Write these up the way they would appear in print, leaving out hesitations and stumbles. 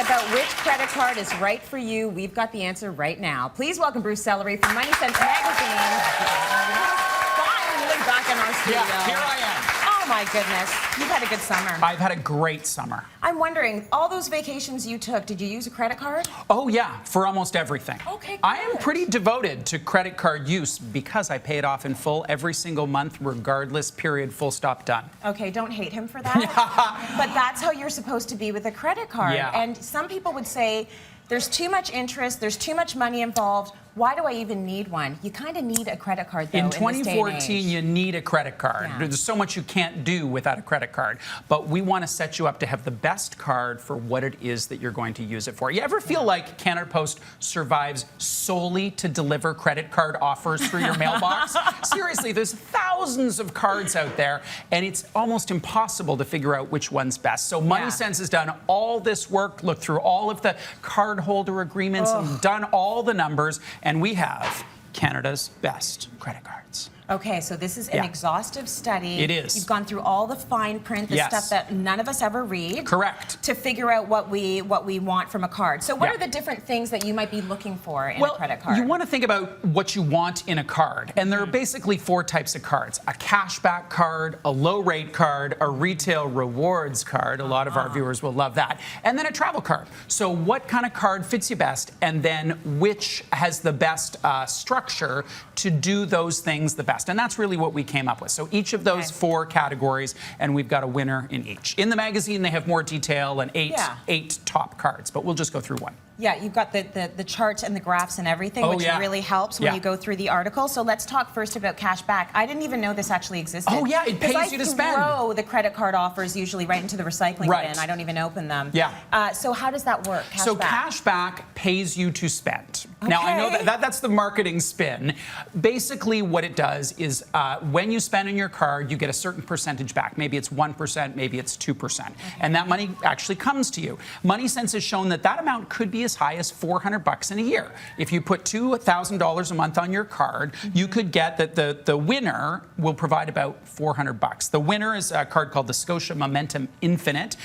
about which credit card is right for you. We've got the answer right now. Please welcome Bruce Sellery from MoneySense magazine. Finally back in our studio. Yeah, here I am. Oh my goodness, you've had a good summer. I've had a great summer. I'm wondering, all those vacations you took, did you use a credit card? Oh yeah, for almost everything. Okay, good. I am pretty devoted to credit card use because I pay it off in full every single month, regardless, period, full stop, done. Okay, don't hate him for that. But that's how you're supposed to be with a credit card. Yeah. And some people would say, there's too much interest, there's too much money involved. Why do I even need one? You kind of need a credit card, though, in this day and 2014, age. you need a credit card. Yeah. There's so much you can't do without a credit card. But we want to set you up to have the best card for what it is that you're going to use it for. You ever feel like Canada Post survives solely to deliver credit card offers through your mailbox? Seriously, there's thousands of cards out there, and it's almost impossible to figure out which one's best. So MoneySense has done all this work, looked through all of the cardholder agreements, and done all the numbers, and we have Canada's best credit cards. Okay, so this is an exhaustive study. It is. You've gone through all the fine print, the stuff that none of us ever read. Correct. To figure out what we want from a card. So what are the different things that you might be looking for in a credit card? You want to think about what you want in a card. And there are basically 4 types of cards. A cashback card, a low rate card, a retail rewards card. A lot of our viewers will love that. And then a travel card. So what kind of card fits you best? And then which has the best structure to do those things the best? And that's really what we came up with. So each of those 4 categories, and we've got a winner in each. In the magazine, they have more detail and eight top cards, but we'll just go through one. Yeah, you've got the charts and the graphs and everything, which really helps when you go through the article. So let's talk first about cash back. I didn't even know this actually existed. Oh yeah, it pays you to spend. I throw the credit card offers usually right into the recycling bin. I don't even open them. Yeah. So how does that work? Cash back pays you to spend. Now, I know that's the marketing spin. Basically, what it does is when you spend on your card, you get a certain percentage back. Maybe it's 1%, maybe it's 2%. And that money actually comes to you. MoneySense has shown that that amount could be as high as $400 in a year. If you put $2,000 a month on your card, you could get that the winner will provide about $400. The winner is a card called the Scotia Momentum Infinite.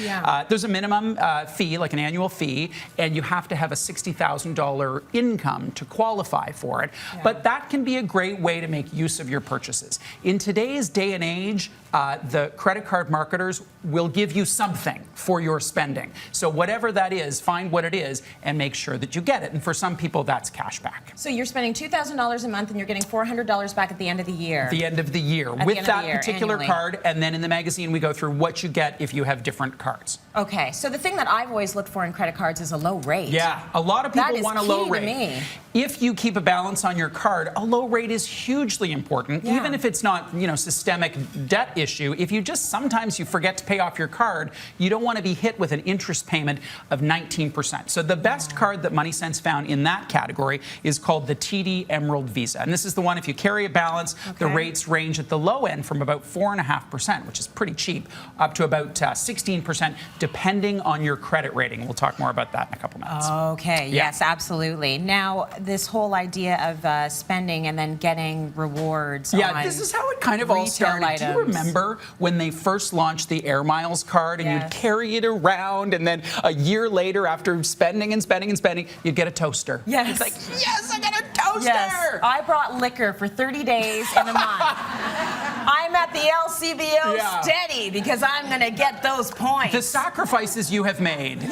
There's a minimum fee, like an annual fee, and you have to have a $60,000 income to qualify for it. But that can be a great way to make use of your purchases. In today's day and age, the credit card marketers will give you something for your spending. So whatever that is, find what it is and make sure that you get it. And for some people, that's cash back. So you're spending $2,000 a month and you're getting $400 back at the end of the year. The end of the year with that particular card. And then in the magazine, we go through what you get if you have different cards. Okay, so the thing that I've always looked for in credit cards is a low rate. Yeah, a lot of people want a low rate. That is key to me. If you keep a balance on your card, a low rate is hugely important, even if it's not, systemic debt issue. If you just sometimes you forget to pay off your card, you don't want to be hit with an interest payment of 19%. So the best card that MoneySense found in that category is called the TD Emerald Visa. And this is the one, if you carry a balance, the rates range at the low end from about 4.5%, which is pretty cheap, up to about 16%, depending on your credit rating. We'll talk more about that in a couple minutes. Okay, yes, absolutely. Now, this whole idea of spending and then getting rewards on this is how it kind of all started. Items. Do you remember when they first launched the Air Miles card and you'd carry it around and then a year later after spending and spending and spending, you'd get a toaster. Yes. It's like, yes, I got a toaster! Yes. I brought liquor for 30 days in a month. I'm at the LCBO steady because I'm going to get those points. The sacrifices you have made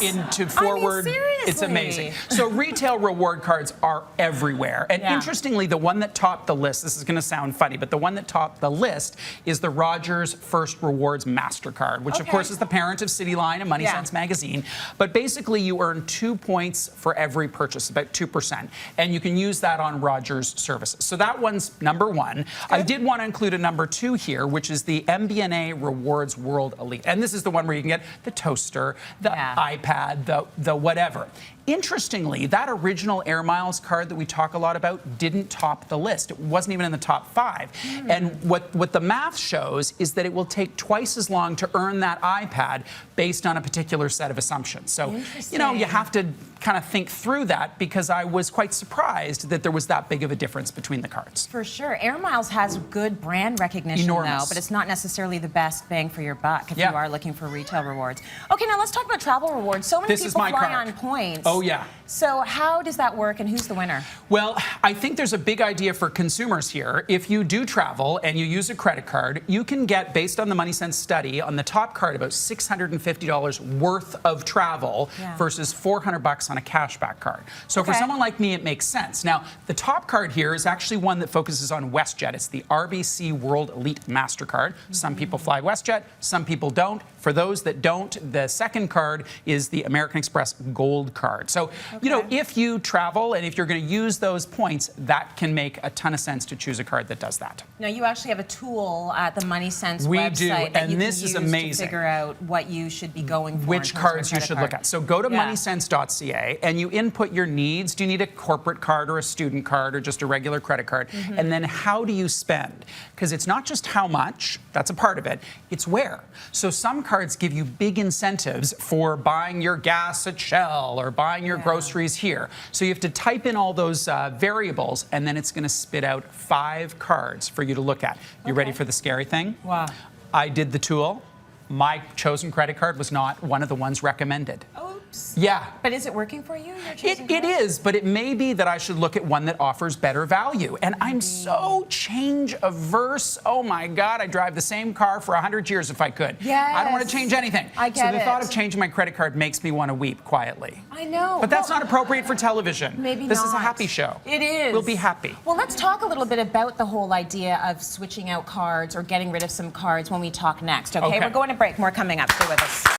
into forward, seriously. It's amazing. So retail reward cards are everywhere. And interestingly, the one that topped the list, this is going to sound funny, but the one that topped the list is the Rogers First Rewards MasterCard, which of course is the parent of Cityline and MoneySense magazine. But basically you earn 2 points for every purchase, about 2%. And you can use that on Rogers services. So that one's number 1. I did want to include a number 2 here, which is the MBNA Rewards World Elite. And this is the one where you can get the toaster, the iPad, the whatever. Interestingly, that original Air Miles card that we talk a lot about didn't top the list. It wasn't even in the top 5. And what the math shows is that it will take twice as long to earn that iPad based on a particular set of assumptions. So, you have to kind of think through that because I was quite surprised that there was that big of a difference between the cards. For sure. Air Miles has good brand recognition, Enormous. though, but it's not necessarily the best bang for your buck if Yeah. you are looking for retail rewards. Okay, now let's talk about travel rewards. So many This is people my fly card. on points. Oh, yeah. So how does that work, and who's the winner? Well, I think there's a big idea for consumers here. If you do travel and you use a credit card, you can get, based on the MoneySense study, on the top card about $650 worth of travel versus $400 on a cashback card. So for someone like me, it makes sense. Now, the top card here is actually one that focuses on WestJet. It's the RBC World Elite MasterCard. Some people fly WestJet, some people don't. For those that don't, the second card is the American Express Gold Card. So, you know, if you travel and if you're going to use those points, that can make a ton of sense to choose a card that does that. Now, you actually have a tool at the MoneySense We website do, that and you this can is use amazing. to figure out what you should be going for. Which cards you should look at. So go to moneysense.ca and you input your needs. Do you need a corporate card or a student card or just a regular credit card? And then how do you spend? Because it's not just how much, that's a part of it, it's where. So some cards give you big incentives for buying your gas at Shell or buying your groceries here. So you have to type in all those variables and then it's going to spit out 5 cards for you to look at. You ready for the scary thing? Wow. I did the tool. My chosen credit card was not one of the ones recommended. Oops. Yeah. But is it working for you? Your chosen It card? is, but it may be that I should look at one that offers better value. And I'm so change averse. Oh my God, I drive the same car for 100 years if I could. Yes. I don't want to change anything. I get so the thought it. of changing my credit card makes me want to weep quietly. I know. But that's not appropriate for television. Maybe This not. is a happy show. It is. We'll be happy. Well, let's talk a little bit about the whole idea of switching out cards or getting rid of some cards when we talk next, okay? Okay. We're going to break. More coming up. Stay with us.